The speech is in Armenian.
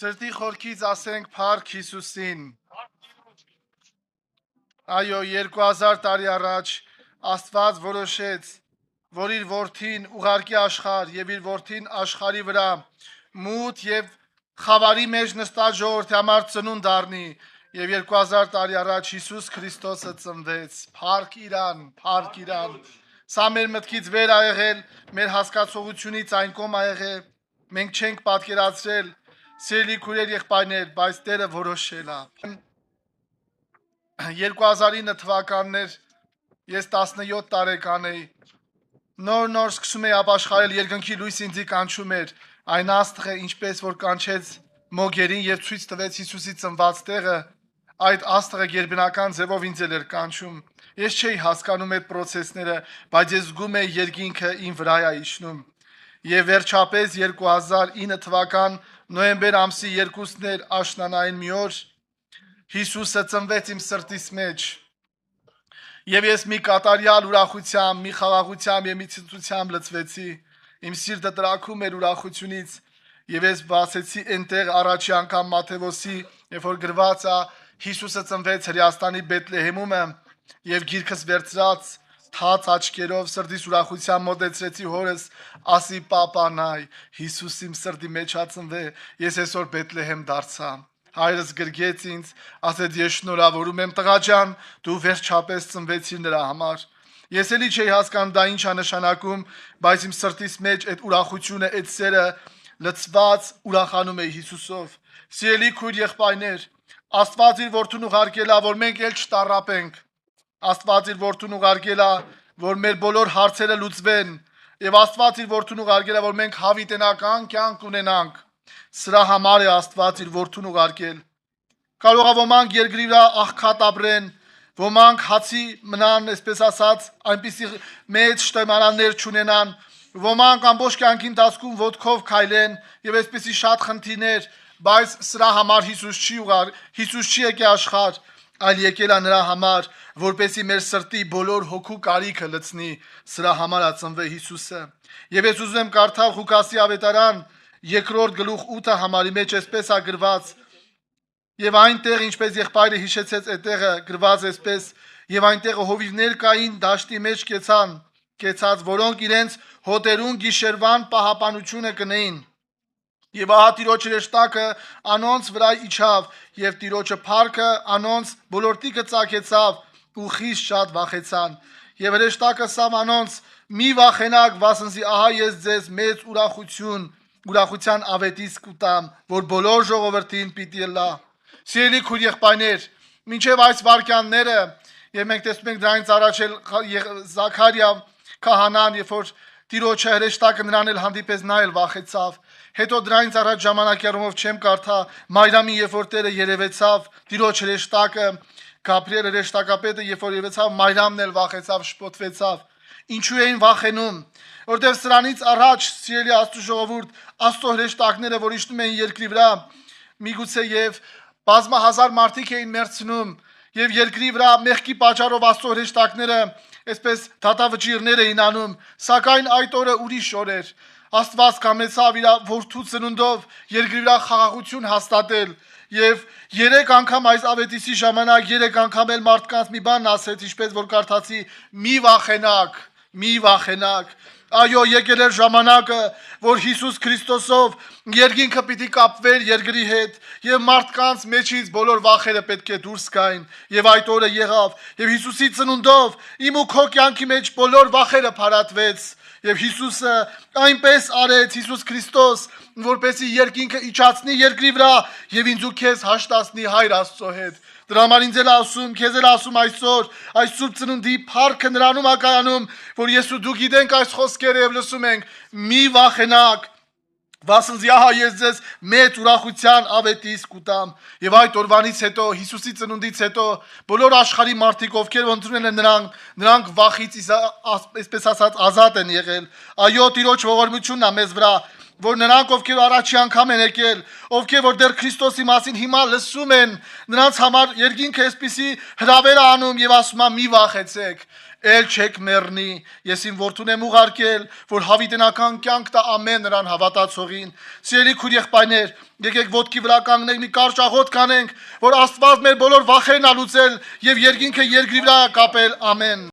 Սրտի խորքից ասենք Փառք Հիսուսին։ Այո, 2000 տարի առաջ Աստված որոշեց, որ իր որդին ուղարկի աշխարհ եւ իր որդին աշխարհի վրա մութ եւ խավարի մեջ նստած ժողովրդի համար ծնունդ դառնի եւ 2000 տարի առաջ Հիսուս Քրիստոսը ծնվեց։ Փառք Իրան, Փառք Իրան։ Սա մեր մտքից վեր ա եղել, մեր հասկացողությունից այն կողմ ա եղել։ Մենք չենք պատկերացրել, սիրելի քույրեր եղբայրներ, բայց Տերը որոշել է։ 2009 թվականներ ես 17 տարեկան էի։ Նոր սկսում էի ապաշխարել երկնքի լույս ինձի կանչում էր, այն աստղը ինչպես որ կանչեց մոգերին եւ ցույց տվեց Հիսուսի ծնված տեղը, այդ աստղը գերբնական ձևով ինձ էր կանչում։ Ես չէի հասկանում այդ process-ները, բայց ես զգում էի երկինքը իմ վրա է իջնում։ Եվ վերջապես 2009 թվական նոյեմբեր ամսի 2-ն էր աշնանային մի օր Հիսուսը ծնվեց իմ սրտիս մեջ։ Եվ ես մի կատարյալ ուրախությամբ, մի խաղաղությամբ եւ մի ցնծությամբ լցվեցի։ Իմ սիրտը տրաքում էր ուրախությունից եւ ես բացեցի այնտեղ առաջի անգամ Մատթեոսի, երբ որ գրված է Հիսուսը ծնվեց Հրեաստանի Բեթլեհեմում եւ գիրքս վերցրած թաց աչքերով սրտիս ուրախությամբ մոտեցրեցի հորս, ասի պապանայ, Հիսուս իմ սրտի մեջ ա ծնվե, ես այսօր Բեթլեհեմ դարձա։ Հայրս գրգեց ինձ, ասեց ես շնորհավորում եմ տղա ջան, դու վերջապես ծնվեցիր նրա համար։ Ես էլի չէի հասկանում դա ինչ է նշանակում, բայց իմ սրտիս մեջ այդ ուրախությունը, այդ սերը լցված ուրախանում էի Հիսուսով։ Սիրելի քույր եղբայրներ, Աստված իր որդուն ուղարկել է, որ մենք էլ չտառապենք։ Աստված իր որդուն ուղարկել է, որ մեր բոլոր հարցերը լուծվեն, եւ Աստված իր որդուն ուղարկել է, որ մենք հավիտենական կյանք ունենանք։ Սրա համար է Աստված իր որդուն ուղարկել։ Կարող է ոմանք երկրի վրա աղքատ ապրեն, ոմանք հացի մնան, այսպես ասած, այնպիսի մեծ շտեմարաններ չունենան, ոմանք ամբողջ կյանքի ընթացքում ոտքով քայլեն եւ այսպիսի շատ խնդիրներ, բայց սրա համար Հիսուս չի եկել աշխարհ, այլ եկել է նրա համար, որպեսզի մեր սրտի բոլոր հոգու կարիքը լցնի, սրա համար է ծնվել Հիսուսը։ Եվ ես ուզում եմ կարդալ Ղուկասի ավետարան 2-րդ գլուխ 8 համարի մեջ այսպես է գրված. Եվ այնտեղ ինչպես եղբայրը հիշեցեց այդտեղը գրված այսպես. եւ այնտեղ հովիվներ կային դաշտի մեջ կեցած, որոնք իրենց հոտերուն գիշերվան պահապանությունը կնեին։ Եվ ահա Տիրոջ հրեշտակը անոնց վրա իջավ, եւ Տիրոջը փառքը անոնց բոլորտիկը ծագեցավ, ու խիստ շատ վախեցան։ Եվ հրեշտակը սավ անոնց մի վախենակ, վասնզի ահա ես ձեզ մեծ ուրախության ավետիս կտամ, որ բոլոր ժողովրդին պիտի լա։ Սիրելի քույր եղբայրներ, մինչև այս վարքյանները, եւ մենք տեսնում ենք դրանից առաջ Զաքարիա քահանան, երբ որ Տիրոջը հրեշտակը նրան էլ հանդիպես նա էլ վախեցավ։ Հետո դրանից առաջ ժամանակի առումով չեմ կարդա Մայրամին, երբ որ Տերը երևեցավ, Տիրոջ հրեշտակը, Գաբրիել հրեշտակապետը, երբ որ երևեցավ, Մայրամն էլ վախեցավ, շփոթվեցավ։ Ինչու էին վախենում? Որտեւ սրանից առաջ, սիրելի Աստծո ժողովուրդ, Աստծո հրեշտակները, որ իջնում էին երկրի վրա, միգուցե եւ բազմահազար մարդիկ էին մեռցնում, եւ երկրի վրա մեղքի պատճառով Աստծո հրեշտակները այսպես դատավճիռներ էին անում, սակայն այդ օրը ուրիշ օր էր։ Աստված կամեցավ իր որդու ծնունդով երկրի վրա խաղաղություն հաստատել եւ 3 անգամ այս ավետիսի ժամանակ 3 անգամ էլ մարդկանց մի բան ասեց, ինչպես որ կարդացի՝ մի վախենակ։ Այո, եկել էր ժամանակը, որ Հիսուս Քրիստոսով երկինքը պիտի կապվեր երկրի հետ եւ մարդկանց մեջից բոլոր վախերը պետք է դուրս գային եւ այդ օրը եղավ եւ Հիսուսի ծնունդով իմ ու քո կյանքի մեջ բոլոր վախերը փարատվեց եւ Հիսուսը այնպես արեց, Հիսուս Քրիստոս, որպեսզի երկինքը իջացնի երկրի վրա եւ ինձ ու քեզ հաշտացնի Հայր Աստծո հետ։ Դրա համար ինձ էլ ասում, քեզ էլ ասում այսօր, այս Սուրբ Ծնունդի փառքը նրանում ա կայանում, որ ես ու դու գիտենք այս խոսքերը եւ լսում ենք՝ մի վախենակ, վասնզի ահա ես ձեզ մեծ ուրախության ավետիս կտամ։ Եվ այդ օրվանից հետո, Հիսուսի ծնունդից հետո, բոլոր աշխարհի մարդիկ, ովքեր ընտրել են նրանք վախից այսպես ասած ազատ են եղել։ Այո, Տիրոջ ողորմությունն է մեզ վրա, որ նրանք, ովքեր առաջի անգամ են եկել, ովքեր որ դեռ Քրիստոսի մասին հիմա լսում են, նրանց համար երկինքը այսպիսի հրավեր անում եւ ասում է՝ մի վախեցեք։ Էլ չեք մեռնի, ես իմ որդուն եմ ուղարկել, որ հավիտենական կյանք տա ամեն նրան հավատացողին։ Սիրելի քույր եղբայրներ, եկեք ոտքի վրա կանգնենք, մի կարճ աղոթք անենք, որ Աստված մեր բոլոր վախերն ալուծել եւ երկինքը երկրի վրա կապել։ Ամեն։